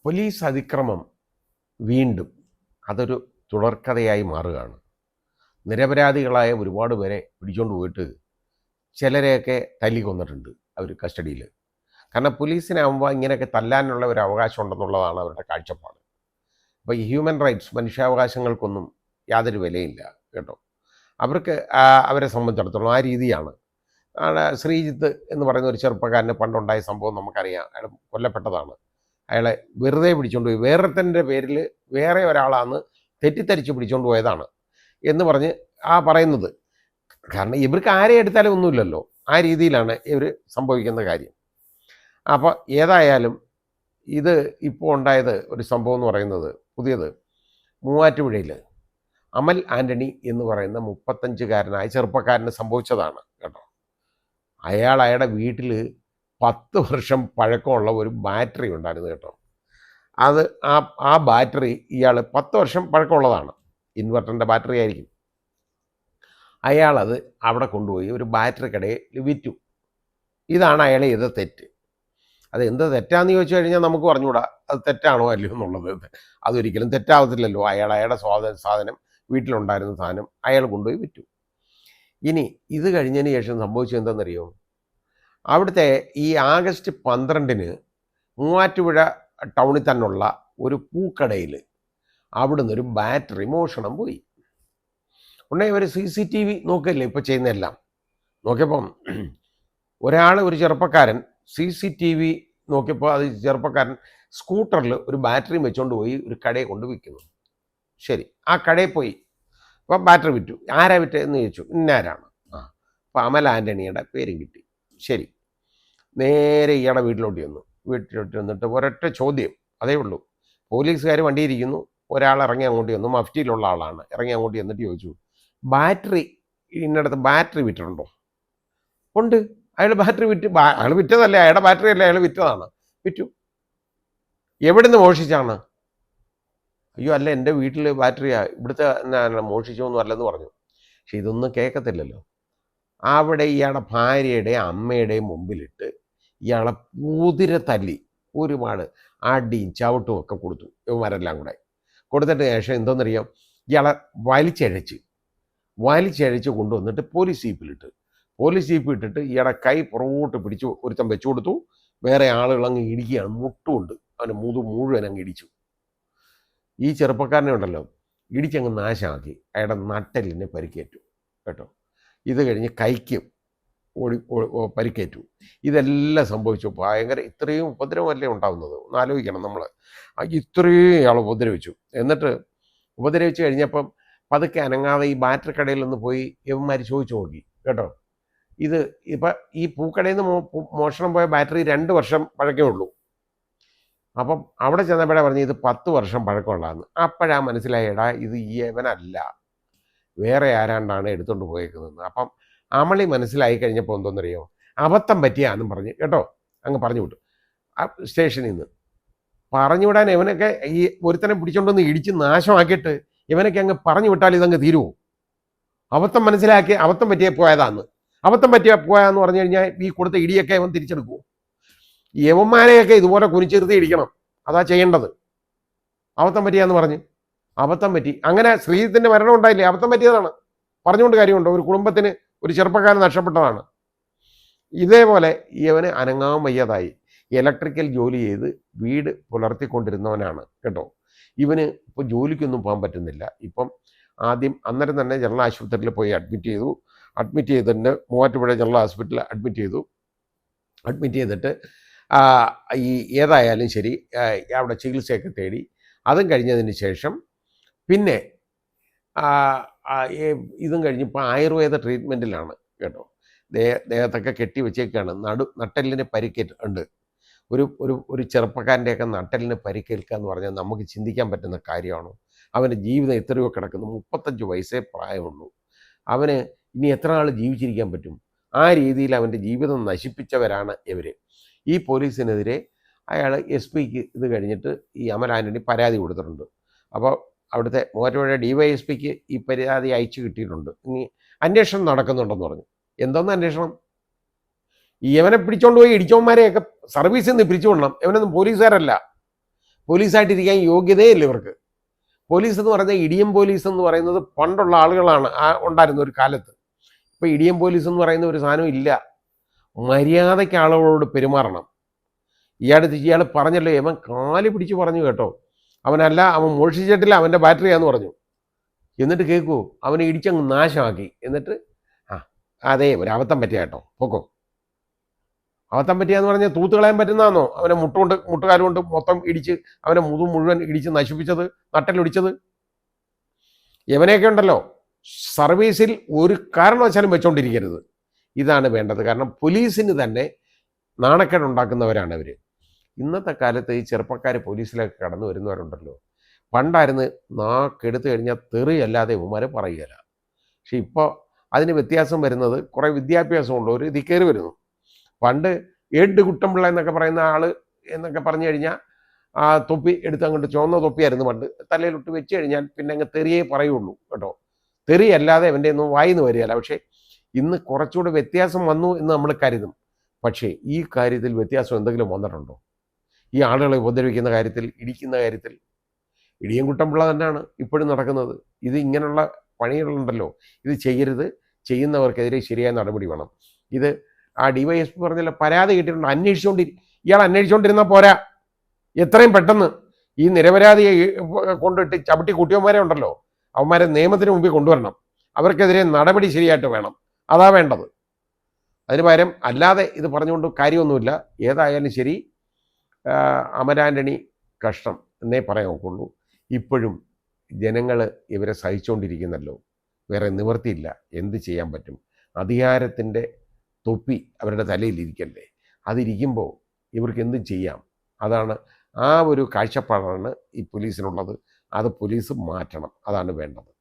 Police അതിക്രമം വീണ്ടും അതൊരു തുടർക്കഥയായി മാറുകയാണ്. നിരപരാധികളായ ഒരുപാട് പേരെ പിടിച്ചുകൊണ്ട് പോയിട്ട് ചിലരെയൊക്കെ തല്ലിക്കൊന്നിട്ടുണ്ട് അവർ കസ്റ്റഡിയിൽ. കാരണം പോലീസിനാകുമ്പോൾ ഇങ്ങനെയൊക്കെ തല്ലാനുള്ള ഒരു അവകാശം ഉണ്ടെന്നുള്ളതാണ് അവരുടെ കാഴ്ചപ്പാട്. അപ്പോൾ ഈ ഹ്യൂമൻ റൈറ്റ്സ്, മനുഷ്യാവകാശങ്ങൾക്കൊന്നും യാതൊരു വിലയില്ല കേട്ടോ. അവർക്ക് അവരെ സംബന്ധിച്ചിടത്തോളം ആ രീതിയാണ്. ശ്രീജിത്ത് എന്ന് പറയുന്ന ഒരു ചെറുപ്പക്കാരന് പണ്ടുണ്ടായ സംഭവം നമുക്കറിയാം. അയാൾ കൊല്ലപ്പെട്ടതാണ്. അയാളെ വെറുതെ പിടിച്ചുകൊണ്ട് പോയി, വേറൊരുത്തൻ്റെ പേരിൽ വേറെ ഒരാളാണ് തെറ്റിദ്ധരിച്ച് പിടിച്ചുകൊണ്ട് പോയതാണ് എന്ന് പറഞ്ഞ് പറയുന്നത്. കാരണം ഇവർക്ക് ആരെ എടുത്താലും ഒന്നുമില്ലല്ലോ, ആ രീതിയിലാണ് ഇവർ സംഭവിക്കുന്ന കാര്യം. അപ്പോൾ ഏതായാലും ഇത് ഇപ്പോൾ ഉണ്ടായത് ഒരു സംഭവം എന്ന് പറയുന്നത് പുതിയത് മൂവാറ്റുപുഴയിൽ അമൽ ആൻ്റണി എന്ന് പറയുന്ന 35-കാരനായ ചെറുപ്പക്കാരന് സംഭവിച്ചതാണ് കേട്ടോ. അയാളുടെ വീട്ടിൽ 10 വർഷം പഴക്കമുള്ള ഒരു ബാറ്ററി ഉണ്ടായിരുന്നു കേട്ടോ. അത് ആ ബാറ്ററി ഇയാൾ 10 വർഷം പഴക്കമുള്ളതാണ്, ഇൻവെർട്ടറിൻ്റെ ബാറ്ററി ആയിരിക്കും. അയാളത് അവിടെ കൊണ്ടുപോയി ഒരു ബാറ്ററി കടയിൽ വിറ്റു. ഇതാണ് അയാൾ ചെയ്ത തെറ്റ്. അത് എന്ത് തെറ്റാന്ന് ചോദിച്ചു കഴിഞ്ഞാൽ നമുക്ക് പറഞ്ഞുകൂടാ അത് തെറ്റാണോ അല്ലയോ എന്നുള്ളത്. അതൊരിക്കലും തെറ്റാവത്തില്ലല്ലോ. അയാളുടെ സാധനം, വീട്ടിലുണ്ടായിരുന്ന സാധനം അയാൾ കൊണ്ടുപോയി വിറ്റു. ഇനി ഇത് കഴിഞ്ഞതിന് ശേഷം സംഭവിച്ചത് എന്താണെന്നറിയോ? അവിടുത്തെ ഈ ആഗസ്റ്റ് 12-ന് മൂവാറ്റുപുഴ ടൗണിൽ തന്നെയുള്ള ഒരു പൂക്കടയിൽ അവിടുന്ന് ഒരു ബാറ്ററി മോഷണം പോയി. ഉടനെ ഒരു CCTV നോക്കല്ലേ ഇപ്പോൾ ചെയ്യുന്നതെല്ലാം. നോക്കിയപ്പം ഒരു ചെറുപ്പക്കാരൻ CCTV നോക്കിയപ്പോൾ അത് ചെറുപ്പക്കാരൻ സ്കൂട്ടറിൽ ഒരു ബാറ്ററി വെച്ചുകൊണ്ട് പോയി ഒരു കടയെ കൊണ്ട് വിൽക്കുന്നു. ശരി, ആ കടയിൽ പോയി. അപ്പം ബാറ്ററി വിറ്റു. ആരാ വിറ്റതെന്ന് ചോദിച്ചു. ഇന്നാരാണ്. അപ്പോൾ അമൽ ആൻ്റണിയുടെ പേരും കിട്ടി. ശരി, നേരെ ഇയാളുടെ വീട്ടിലോട്ട് വന്നിട്ട് ഒരൊറ്റ ചോദ്യം, അതേ ഉള്ളൂ. പോലീസുകാർ വണ്ടിയിരിക്കുന്നു, ഒരാൾ ഇറങ്ങി അങ്ങോട്ട് വന്നു, മഫ്റ്റിയിലുള്ള ആളാണ്. ഇറങ്ങി അങ്ങോട്ട് എന്നിട്ട് ചോദിച്ചു, ബാറ്ററി ഇന്നടത്ത് ബാറ്ററി വിറ്റിട്ടുണ്ടോ? ഉണ്ട്. അയാൾ ബാറ്ററി അയാൾ വിറ്റതല്ലേ, അയാളുടെ ബാറ്ററി അല്ലേ, അയാൾ വിറ്റതാണ്. വിറ്റു. എവിടുന്ന് മോഷിച്ചാണ്? അയ്യോ അല്ല, എൻ്റെ വീട്ടിൽ ബാറ്ററിയാ, ഇവിടുത്തെ മോഷിച്ചൊന്നും അല്ലെന്ന് പറഞ്ഞു. പക്ഷെ ഇതൊന്നും കേൾക്കത്തില്ലല്ലോ. അവിടെ ഇയാളുടെ ഭാര്യയുടെയും അമ്മയുടെയും മുമ്പിലിട്ട് ഇയാളെ പൂതിര തല്ലി ഒരുപാട് അടിയും ചവിട്ടും ഒക്കെ കൊടുത്തു. ഇവന്മാരെല്ലാം കൂടെ കൊടുത്തിട്ട് ശേഷം എന്തോന്നറിയാം, ഇയാളെ വലിച്ചഴച്ച് കൊണ്ടുവന്നിട്ട് പോലീസ് ജീപ്പിലിട്ടിട്ട് ഇയാളെ കൈ പുറകോട്ട് പിടിച്ച് ഒരുത്തം വെച്ചു കൊടുത്തു. വേറെ ആളുകൾ അങ്ങ് ഇടിക്കുകയാണ്, മുട്ടുകൊണ്ട് അവൻ്റെ മുഴുവൻ അങ്ങ് ഇടിച്ചു. ഈ ചെറുപ്പക്കാരനെ ഉണ്ടല്ലോ ഇടിച്ചങ്ങ് നാശമാക്കി. അയാളുടെ നട്ടെല്ലിനെ പരിക്കേറ്റു കേട്ടോ. ഇത് കഴിഞ്ഞ് കൈക്ക് പരിക്കേറ്റു. ഇതെല്ലാം സംഭവിച്ചു. ഭയങ്കര ഇത്രയും ഉപദ്രവമല്ലേ ഉണ്ടാകുന്നത്, ഒന്ന് ആലോചിക്കണം നമ്മൾ. ഇത്രയും ഇയാൾ ഉപദ്രവിച്ചു. എന്നിട്ട് ഉപദ്രവിച്ച് കഴിഞ്ഞപ്പം പതുക്കെ അനങ്ങാതെ ഈ ബാറ്ററി കടയിൽ നിന്ന് പോയി യവന്മാർ ചോദിച്ചു നോക്കി കേട്ടോ. ഇപ്പം ഈ പൂക്കടയിൽ നിന്ന് മോഷണം പോയ ബാറ്ററി 2 വർഷം പഴക്കമേ ഉള്ളൂ. അപ്പം അവിടെ ചെന്നപ്പോഴേ പറഞ്ഞ് ഇത് 10 വർഷം പഴക്കമുള്ളതെന്ന്. അപ്പോഴാ മനസ്സിലായടാ ഇത് യവനല്ല, വേറെ ആരാണ്ടാണ് എടുത്തുകൊണ്ട് പോയേക്കുന്നതെന്ന്. അപ്പം അമളി മനസ്സിലായി കഴിഞ്ഞപ്പോൾ എന്തോന്നറിയോ, അബദ്ധം പറ്റിയാന്നും പറഞ്ഞ് കേട്ടോ അങ്ങ് പറഞ്ഞു വിട്ടു. സ്റ്റേഷനിൽ നിന്ന് പറഞ്ഞു വിടാൻ ഇവനൊക്കെ ഈ ഒരുത്തനെ പിടിച്ചോണ്ടൊന്ന് ഇടിച്ച് നാശമാക്കിയിട്ട് ഇവനൊക്കെ അങ്ങ് പറഞ്ഞു വിട്ടാൽ ഇതങ്ങ് തീരുമോ? അബദ്ധം മനസ്സിലാക്കി അബദ്ധം പറ്റിയേ പോയതാന്ന്. അബദ്ധം പോയാന്ന് പറഞ്ഞു കഴിഞ്ഞാൽ ഈ കൊടുത്ത ഇടിയൊക്കെ അവൻ തിരിച്ചെടുക്കുമോ? യവന്മാരെയൊക്കെ ഇതുപോലെ കുനിച്ചിരുത്തി ഇടിക്കണം, അതാ ചെയ്യേണ്ടത്. അബദ്ധം പറ്റിയാന്ന് പറഞ്ഞ് അബദ്ധം പറ്റി. അങ്ങനെ ശ്രീജിത്തിന്റെ മരണം ഉണ്ടായില്ലേ, അബദ്ധം പറ്റിയതാണ്. പറഞ്ഞുകൊണ്ട് കാര്യമുണ്ടോ? ഒരു കുടുംബത്തിന് ഒരു ചെറുപ്പക്കാരൻ നഷ്ടപ്പെട്ടതാണ്. ഇതേപോലെ ഇവന് അനങ്ങാൻ വയ്യാതായി. ഇലക്ട്രിക്കൽ ജോലി ചെയ്ത് വീട് പുലർത്തിക്കൊണ്ടിരുന്നവനാണ് കേട്ടോ. ഇവന് ഇപ്പോൾ ജോലിക്കൊന്നും പോകാൻ പറ്റുന്നില്ല. ഇപ്പം അന്നേരം തന്നെ ജനറൽ ആശുപത്രിയിൽ പോയി അഡ്മിറ്റ് ചെയ്തിട്ട് മൂവാറ്റുപുഴ ജനറൽ ഹോസ്പിറ്റലിൽ അഡ്മിറ്റ് ചെയ്തിട്ട് ഈ ഏതായാലും ശരി അവിടെ ചികിത്സയൊക്കെ തേടി. അതും കഴിഞ്ഞതിന് ശേഷം പിന്നെ ഇതും കഴിഞ്ഞിപ്പോൾ ആയുർവേദ ട്രീറ്റ്മെൻറ്റിലാണ് കേട്ടോ. ദേഹത്തൊക്കെ കെട്ടി വെച്ചേക്കാണ്. നട്ടെല്ലിന് പരിക്കേറ്റുണ്ട്. ഒരു ചെറുപ്പക്കാരൻ്റെയൊക്കെ നട്ടെല്ലിന് പരിക്കേൽക്കുക എന്ന് പറഞ്ഞാൽ നമുക്ക് ചിന്തിക്കാൻ പറ്റുന്ന കാര്യമാണോ? അവൻ്റെ ജീവിതം എത്രയോ കിടക്കുന്നു. 35 വയസ്സേ പ്രായമുള്ളൂ. അവന് ഇനി എത്ര നാൾ ജീവിച്ചിരിക്കാൻ പറ്റും? ആ രീതിയിൽ അവൻ്റെ ജീവിതം നശിപ്പിച്ചവരാണ് ഇവർ. ഈ പോലീസിനെതിരെ അയാൾ SP-ക്ക് ഇത് കഴിഞ്ഞിട്ട് ഈ അമൽ ആൻ്റണി പരാതി കൊടുത്തിട്ടുണ്ട്. അപ്പോൾ അവിടുത്തെ മൂവാറ്റുപുഴ DYSP-ക്ക് ഈ പരാതി അയച്ചു കിട്ടിയിട്ടുണ്ട്. ഇനി അന്വേഷണം നടക്കുന്നുണ്ടെന്ന് പറഞ്ഞു. എന്തോന്ന് അന്വേഷണം? ഇവനെ പിടിച്ചോണ്ട് പോയി ഇടിച്ചവന്മാരെയൊക്കെ സർവീസിൽ നിന്ന് പിരിച്ചു വിടണം. ഇവനൊന്നും പോലീസുകാരല്ല. പോലീസായിട്ടിരിക്കാൻ യോഗ്യതയില്ല ഇവർക്ക്. പോലീസ് എന്ന് പറഞ്ഞാൽ ഇടിയം പോലീസ് എന്ന് പറയുന്നത് പണ്ടുള്ള ആളുകളാണ് ഉണ്ടായിരുന്ന ഒരു കാലത്ത്. ഇപ്പോൾ ഇടിയം പോലീസ് എന്ന് പറയുന്ന ഒരു സാധനം ഇല്ല. മര്യാദയ്ക്ക് ആളുകളോട് പെരുമാറണം. ഇയാൾ പറഞ്ഞല്ലോ, അവൻ കാല് പിടിച്ച് പറഞ്ഞു കേട്ടോ, അവൻ മോഷിച്ചിട്ടില്ല, അവൻ്റെ ബാറ്ററിയാന്ന് പറഞ്ഞു. എന്നിട്ട് കേൾക്കൂ, അവനെ ഇടിച്ചങ്ങ് നാശമാക്കി. എന്നിട്ട് അതെ ഒരു അബദ്ധം പറ്റിയ കേട്ടോ, പൊക്കോ. അബദ്ധം പറ്റിയാന്ന് പറഞ്ഞാൽ തൂത്ത് കളയാൻ പറ്റുന്നതാണോ? അവനെ മുട്ടുകാലുകൊണ്ട് മൊത്തം ഇടിച്ച് അവനെ മുഴുവൻ ഇടിച്ച് നശിപ്പിച്ചത്, നട്ടലൊടിച്ചത്. യവനെയൊക്കെ ഉണ്ടല്ലോ സർവീസിൽ ഒരു കാരണവശാലും വെച്ചോണ്ടിരിക്കരുത്. ഇതാണ് വേണ്ടത്. കാരണം പോലീസിന് തന്നെ നാണക്കേടുണ്ടാക്കുന്നവരാണ് അവർ. ഇന്നത്തെ കാലത്ത് ഈ ചെറുപ്പക്കാർ പോലീസിലേക്ക് കടന്നു വരുന്നവരുണ്ടല്ലോ, പണ്ടായിരുന്നു നാക്കെടുത്ത് കഴിഞ്ഞാൽ തെറിയല്ലാതെ ഇവന്മാരെ പറയുകയില്ല. പക്ഷെ ഇപ്പോൾ അതിന് വ്യത്യാസം വരുന്നത് കുറേ വിദ്യാഭ്യാസമുള്ളവർ ഇതിൽ കയറി വരുന്നു. പണ്ട് ഏഡ് കുട്ടമ്പിള്ള എന്നൊക്കെ പറയുന്ന ആൾ എന്നൊക്കെ പറഞ്ഞു കഴിഞ്ഞാൽ ആ തൊപ്പി എടുത്ത് അങ്ങോട്ട് ചുവന്ന തൊപ്പിയായിരുന്നു പണ്ട്, തലയിലിട്ട് വെച്ച് കഴിഞ്ഞാൽ പിന്നെ അങ്ങ് തെറിയേ പറയുള്ളൂ കേട്ടോ. തെറിയല്ലാതെ അവൻ്റെ ഒന്നും വായിന്ന് വരികയില്ല. പക്ഷേ ഇന്ന് കുറച്ചുകൂടെ വ്യത്യാസം വന്നു എന്ന് നമ്മൾ കരുതും. പക്ഷേ ഈ കാര്യത്തിൽ വ്യത്യാസം എന്തെങ്കിലും വന്നിട്ടുണ്ടോ? ഈ ആളുകളെ ഉപദ്രവിക്കുന്ന കാര്യത്തിൽ, ഇടിക്കുന്ന കാര്യത്തിൽ ഇടിയം കുട്ടമ്പിള്ള തന്നെയാണ് ഇപ്പോഴും നടക്കുന്നത്. ഇത് ഇങ്ങനെയുള്ള പണികളുണ്ടല്ലോ, ഇത് ചെയ്യരുത്. ചെയ്യുന്നവർക്കെതിരെ ശരിയായ നടപടി വേണം. ഇത് ആ DYSP പറഞ്ഞല്ലോ, പരാതി കിട്ടിയിട്ടുണ്ട്, ഇയാൾ അന്വേഷിച്ചുകൊണ്ടിരുന്നാൽ പോരാ. എത്രയും പെട്ടെന്ന് ഈ നിരപരാധിയെ കൊണ്ടിട്ട് ചവിട്ടി കൂട്ടിയവന്മാരെ ഉണ്ടല്ലോ, അവന്മാരെ നിയമത്തിന് മുമ്പിൽ കൊണ്ടുവരണം. അവർക്കെതിരെ നടപടി ശരിയായിട്ട് വേണം. അതാ വേണ്ടത്. അതിന് പകരം അല്ലാതെ ഇത് പറഞ്ഞുകൊണ്ട് കാര്യമൊന്നുമില്ല. ഏതായാലും ശരി, അമരാൻ്റണി കഷ്ടം എന്നേ പറയാൻ നോക്കുള്ളൂ. ഇപ്പോഴും ജനങ്ങൾ ഇവരെ സഹിച്ചുകൊണ്ടിരിക്കുന്നല്ലോ, വേറെ നിവൃത്തിയില്ല. എന്ത് ചെയ്യാൻ പറ്റും? അധികാരത്തിൻ്റെ തൊപ്പി അവരുടെ തലയിലിരിക്കല്ലേ. അതിരിക്കുമ്പോൾ ഇവർക്ക് എന്തും ചെയ്യാം. അതാണ് ആ ഒരു കാഴ്ചപ്പാടാണ് ഈ പോലീസിനുള്ളത്. അത് പോലീസ് മാറ്റണം. അതാണ് വേണ്ടത്.